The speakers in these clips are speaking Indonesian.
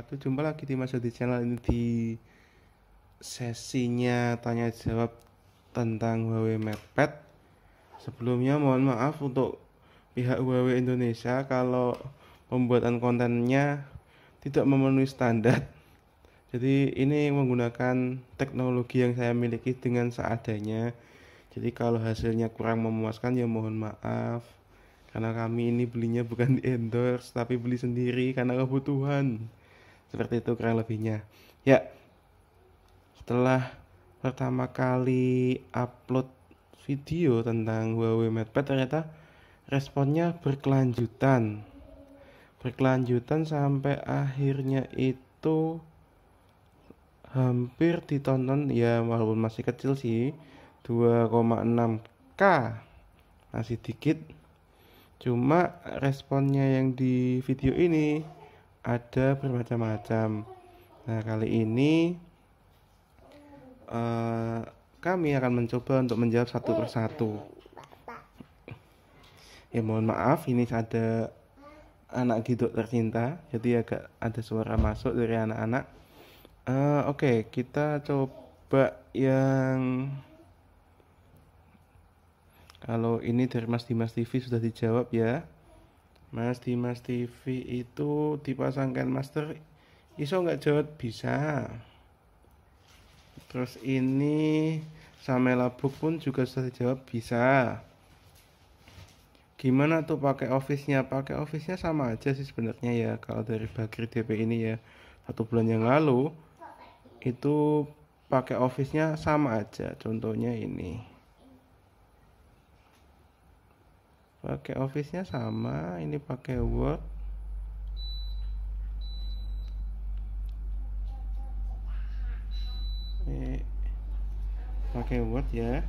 wabarakatuh. Jumpa lagi di Mas di channel ini di sesinya tanya jawab tentang Huawei MatePad. Sebelumnya mohon maaf untuk pihak Huawei Indonesia kalau pembuatan kontennya tidak memenuhi standar. Jadi ini menggunakan teknologi yang saya miliki dengan seadanya. Jadi kalau hasilnya kurang memuaskan ya mohon maaf. Karena kami ini belinya bukan di endorse tapi beli sendiri karena kebutuhan. Seperti itu kurang lebihnya. Ya, setelah pertama kali upload video tentang Huawei MatePad ternyata responnya berkelanjutan. Berkelanjutan sampai akhirnya itu hampir ditonton ya, walaupun masih kecil sih, 2,6K, masih dikit. Cuma responnya yang di video ini ada bermacam-macam. Nah, kali ini kami akan mencoba untuk menjawab satu persatu. Ya mohon maaf, ini ada anak gidok tercinta, jadi agak ada suara masuk dari anak-anak. Oke, kita coba yang kalau ini dari Mas Dimas TV sudah dijawab ya. Mas Dimas TV itu dipasangkan master iso nggak jawab? Bisa. Terus ini Samela Book pun juga sudah dijawab bisa. Gimana tuh pakai Office-nya? Pakai Office-nya sama aja sih sebenarnya ya. Kalau dari Bakri DP ini ya, 1 bulan yang lalu itu pakai Office-nya sama aja. Contohnya ini. Pakai Office-nya sama, ini pakai Word. Pakai Word ya.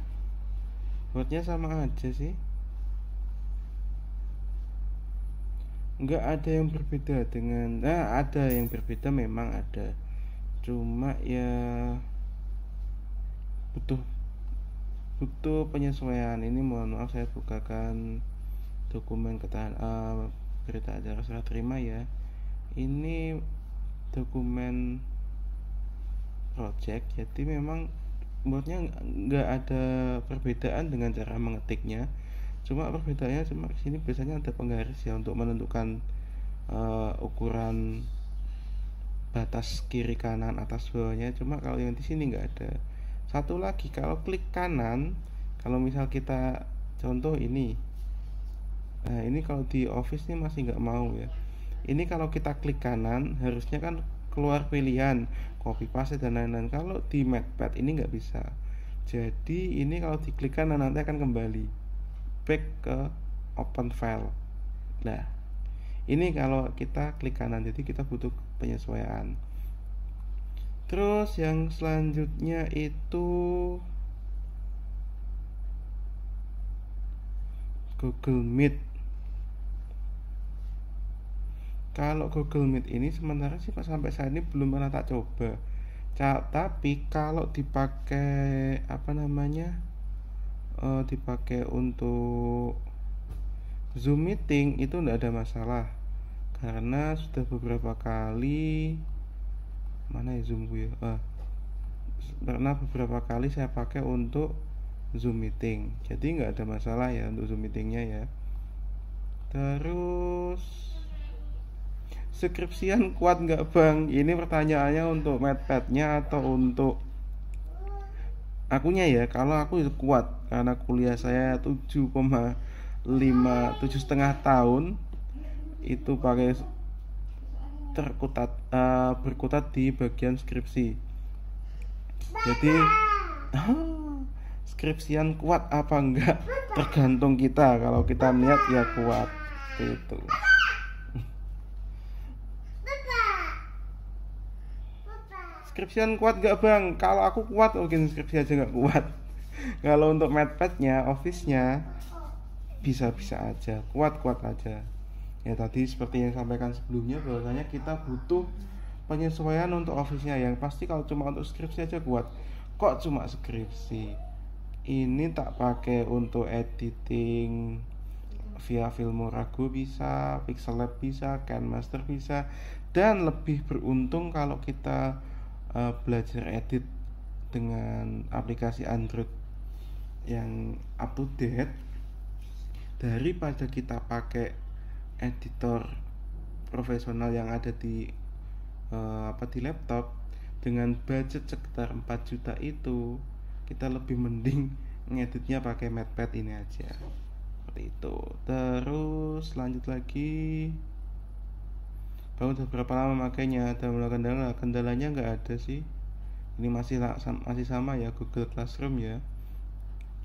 Word-nya sama aja sih. Enggak ada yang berbeda dengan, ada yang berbeda, memang ada. Cuma ya butuh penyesuaian. Ini mohon maaf saya bukakan dokumen berita acara serah terima ya. Ini dokumen project, jadi memang buatnya nggak ada perbedaan dengan cara mengetiknya. Cuma perbedaannya cuma sini biasanya ada penggaris ya untuk menentukan ukuran batas kiri kanan atas bawahnya. Cuma kalau yang di sini nggak ada. Satu lagi, kalau klik kanan, kalau misal kita contoh ini, nah ini kalau di Office nih masih nggak mau ya. Ini kalau kita klik kanan harusnya kan keluar pilihan copy paste dan lain-lain. Kalau di MatePad ini nggak bisa. Jadi ini kalau diklik kanan nanti akan kembali back ke open file. Nah, ini kalau kita klik kanan, jadi kita butuh penyesuaian. Terus yang selanjutnya itu Google Meet. Kalau Google Meet ini sementara sih sampai saat ini belum pernah tak coba. Tapi kalau dipakai dipakai untuk Zoom meeting itu enggak ada masalah. Karena sudah beberapa kali Zoom gue ya. Karena beberapa kali saya pakai untuk Zoom meeting. Jadi nggak ada masalah ya untuk Zoom meetingnya ya. Terus skripsian kuat nggak bang? Ini pertanyaannya untuk MatePad-nya atau untuk akunya ya. Kalau aku itu kuat karena kuliah saya 7,5 tahun itu pakai berkutat di bagian skripsi. Jadi skripsian kuat apa enggak tergantung kita. Kalau kita niat ya kuat itu. Skripsian kuat enggak bang? Kalau aku kuat mungkin skripsi aja enggak kuat. Kalau untuk MatePad-nya, Office-nya bisa-bisa aja, kuat-kuat aja. Ya tadi seperti yang sampaikan sebelumnya bahwasanya kita butuh penyesuaian untuk Office-nya. Yang pasti kalau cuma untuk skripsi aja kuat. Kok cuma skripsi? Ini tak pakai untuk editing via Filmora Go bisa, Pixel Lab bisa, KineMaster bisa, dan lebih beruntung kalau kita belajar edit dengan aplikasi Android yang up to date daripada kita pakai editor profesional yang ada di di laptop. Dengan budget sekitar 4 juta itu kita lebih mending ngeditnya pakai MatPad ini aja, seperti itu. Terus lanjut lagi, Bang udah berapa lama makainya? Ada mulai kendala? Kendalanya nggak ada sih, ini masih sama ya, Google Classroom ya.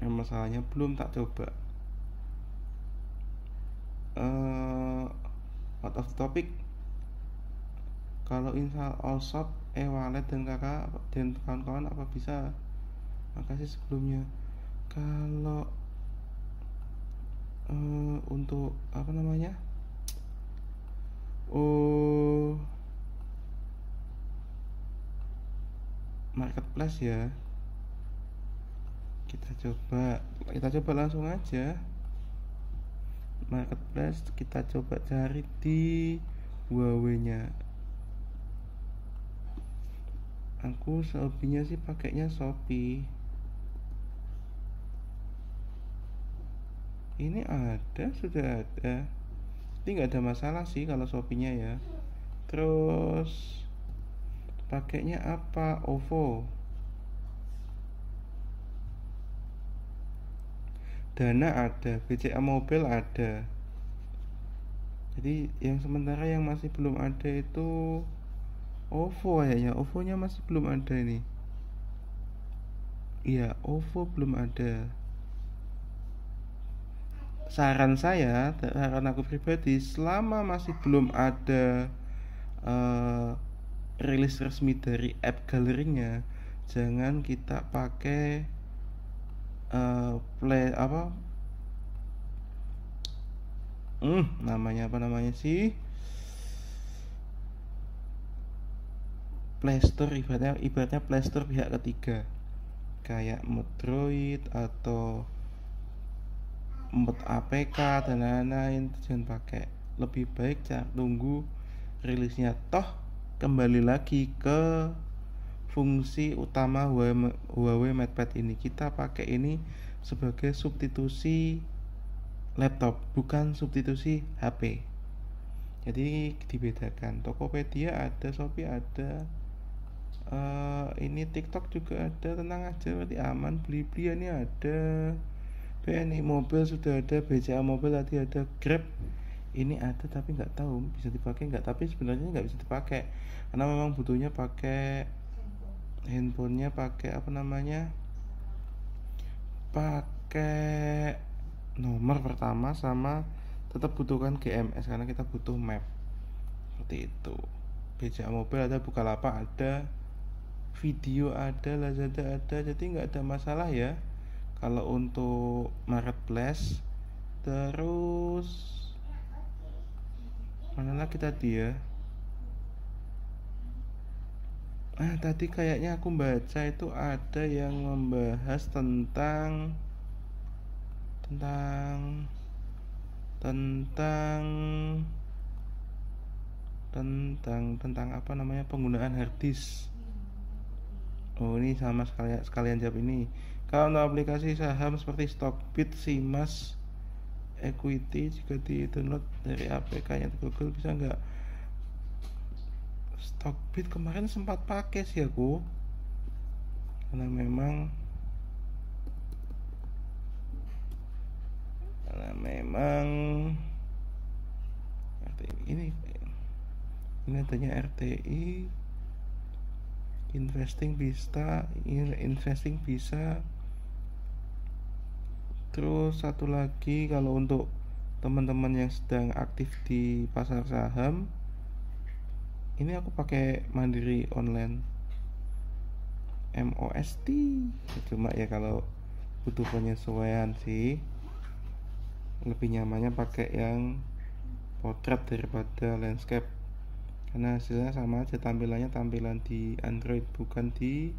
Yang masalahnya belum tak coba. Out of topic, kalau install Allshop, wallet dan kakak dan kawan-kawan apa bisa? Makasih sebelumnya. Kalau untuk apa namanya? Marketplace ya. Kita coba langsung aja. Marketplace kita coba cari di Huawei-nya. Aku Shopee-nya sih pakainya Shopee. Ini sudah ada. Ini nggak ada masalah sih kalau Shopee-nya ya. Terus pakainya apa? OVO. Dana ada, BCA Mobile ada. Jadi yang sementara yang masih belum ada itu OVO kayaknya. OVO-nya masih belum ada ini. Iya, OVO belum ada. Saran aku pribadi, selama masih belum ada rilis resmi dari app galerinya, jangan kita pakai namanya sih, Playstore, ibaratnya Playstore pihak ketiga kayak Modroid atau Mod APK dan lain-lain. Jangan pakai, lebih baik tunggu rilisnya. Toh kembali lagi ke fungsi utama Huawei MatePad ini, kita pakai ini sebagai substitusi laptop, bukan substitusi HP. Jadi dibedakan. Tokopedia ada, Shopee ada, ini TikTok juga ada. Tenang aja, berarti aman. Beli-beli ini ada, BNI Mobile sudah ada, BCA Mobile tadi ada, Grab ini ada, tapi nggak tahu bisa dipakai nggak. Tapi sebenarnya nggak bisa dipakai karena memang butuhnya pakai handphonenya, pakai pakai nomor pertama, sama tetap butuhkan GMS karena kita butuh map, seperti itu. BCA Mobile ada, Bukalapak ada, Video ada, Lazada ada, jadi nggak ada masalah ya kalau untuk marketplace. Terus mana lagi tadi ya? Tadi kayaknya aku baca itu ada yang membahas tentang penggunaan hard disk. Ini sama sekalian jawab ini. Kalau untuk aplikasi saham seperti Stockbit, Simas, Equity, jika di-download dari APK-nya Google bisa nggak? Stockbit kemarin sempat pakai sih aku, karena memang ini adanya RTI investing bisa. Terus satu lagi, kalau untuk teman-teman yang sedang aktif di pasar saham, ini aku pakai Mandiri Online MOST. Cuma ya kalau butuh penyesuaian sih, lebih nyamannya pakai yang potret daripada landscape, karena hasilnya sama aja, tampilan di Android, bukan di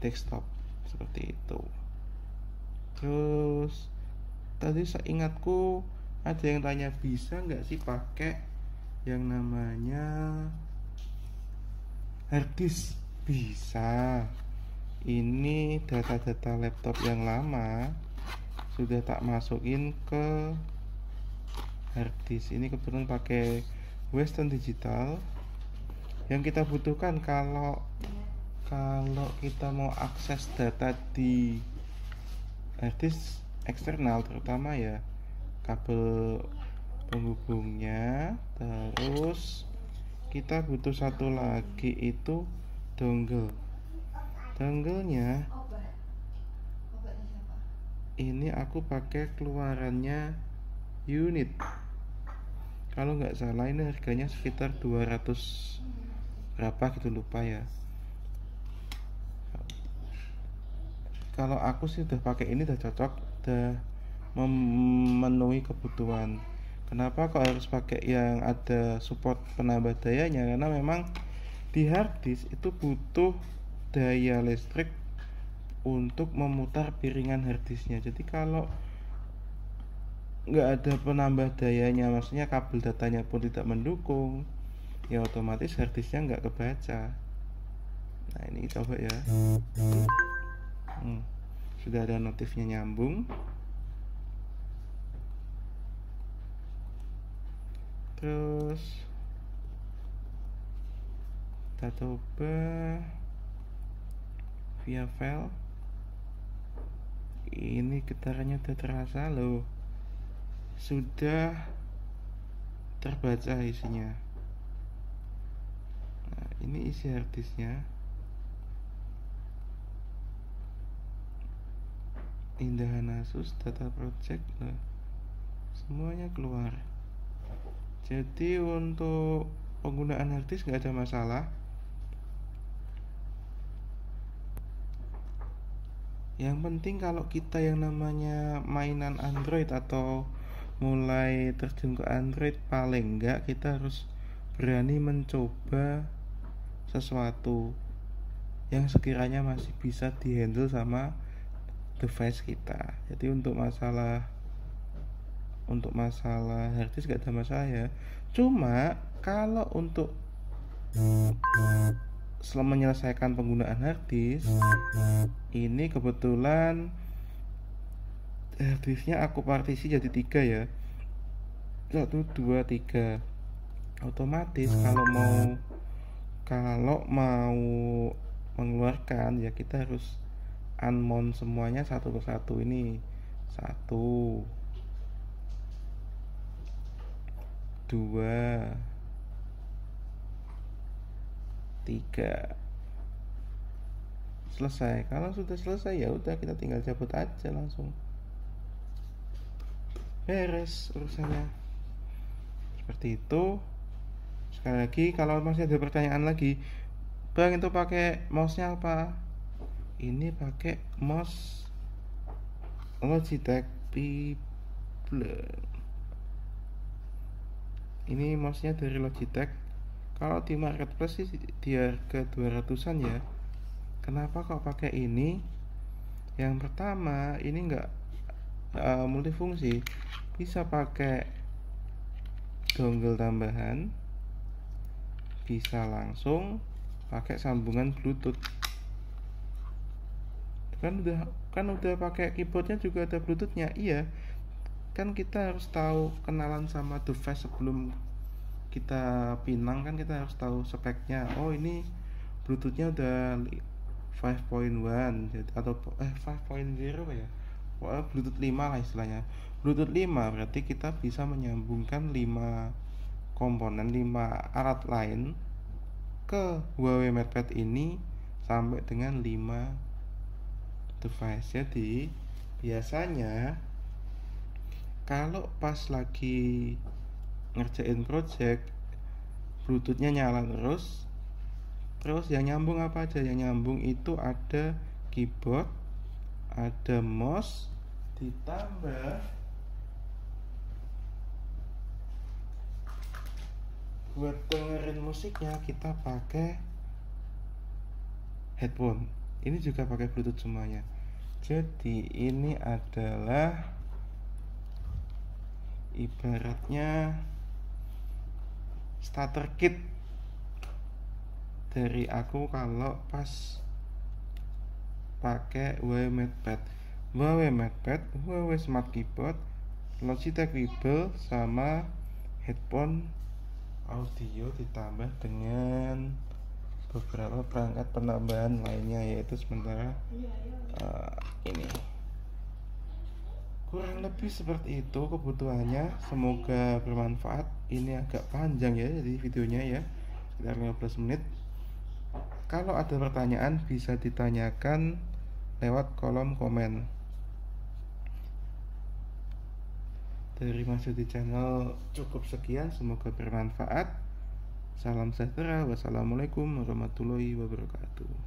desktop, seperti itu. Terus tadi seingatku ada yang tanya bisa nggak sih pakai yang namanya harddisk. Bisa. Ini data-data laptop yang lama sudah tak masukin ke harddisk. Ini kebetulan pakai Western Digital. Yang kita butuhkan kalau kita mau akses data di harddisk eksternal, terutama ya kabel penghubungnya, terus kita butuh satu lagi itu dongle. Dongle-nya ini aku pakai keluarannya unit. Kalau nggak salah ini harganya sekitar 200 berapa gitu, lupa ya. Kalau aku sih udah pakai ini, udah cocok, udah memenuhi kebutuhan. Kenapa kok harus pakai yang ada support penambah dayanya? Karena memang di harddisk itu butuh daya listrik untuk memutar piringan harddisknya. Jadi kalau nggak ada penambah dayanya, maksudnya kabel datanya pun tidak mendukung, ya otomatis harddisknya nggak kebaca. Nah ini coba ya. Sudah ada notifnya nyambung. Terus kita coba via file. Ini getarannya udah terasa loh, sudah terbaca isinya. Nah ini isi harddisknya. Indahan Asus, data project, nah, semuanya keluar. Jadi untuk penggunaan harddisk nggak ada masalah. Yang penting kalau kita yang namanya mainan Android atau mulai terjun ke Android, paling enggak kita harus berani mencoba sesuatu yang sekiranya masih bisa dihandle sama device kita. Jadi untuk masalah harddisk gak ada masalah ya. Cuma kalau untuk selama menyelesaikan penggunaan harddisk, ini kebetulan harddisknya aku partisi jadi 3 ya, 1, 2, 3. Otomatis kalau mau mengeluarkan ya kita harus unmount semuanya satu persatu. Ini 1, 2, 3. Selesai. Kalau sudah selesai ya udah kita tinggal cabut aja langsung. Beres urusannya. Seperti itu. Sekali lagi kalau masih ada pertanyaan lagi, Bang itu pakai mouse-nya apa? Ini pakai mouse Logitech Pebble. Ini mouse-nya dari Logitech. Kalau di marketplace sih di harga 200-an ya. Kenapa kok pakai ini? Yang pertama, ini enggak multifungsi. Bisa pakai dongle tambahan, bisa langsung pakai sambungan Bluetooth. Kan udah pakai keyboardnya juga ada Bluetoothnya. Iya, kan kita harus tahu kenalan sama device sebelum kita pinang, kan kita harus tahu speknya. Oh ini Bluetoothnya udah 5.1 atau 5.0 ya, Bluetooth 5 lah istilahnya. Bluetooth 5 berarti kita bisa menyambungkan 5 komponen, 5 alat lain ke Huawei MatePad ini sampai dengan 5 device. Jadi biasanya kalau pas lagi ngerjain project, Bluetoothnya nyala terus yang nyambung apa aja? Yang nyambung itu ada keyboard, ada mouse, ditambah buat dengerin musiknya kita pakai headphone. Ini juga pakai Bluetooth semuanya. Jadi ini adalah ibaratnya starter kit dari aku kalau pas pakai Huawei MatePad. Huawei MatePad, Huawei Smart Keyboard, Logitech Rebel, sama headphone audio ditambah dengan beberapa perangkat penambahan lainnya, yaitu sementara ini kurang lebih seperti itu kebutuhannya. Semoga bermanfaat. Ini agak panjang ya jadi videonya ya, sekitar 15 menit. Kalau ada pertanyaan bisa ditanyakan lewat kolom komen. Dari Mas Yudi Channel cukup sekian, semoga bermanfaat. Salam sejahtera, wassalamualaikum warahmatullahi wabarakatuh.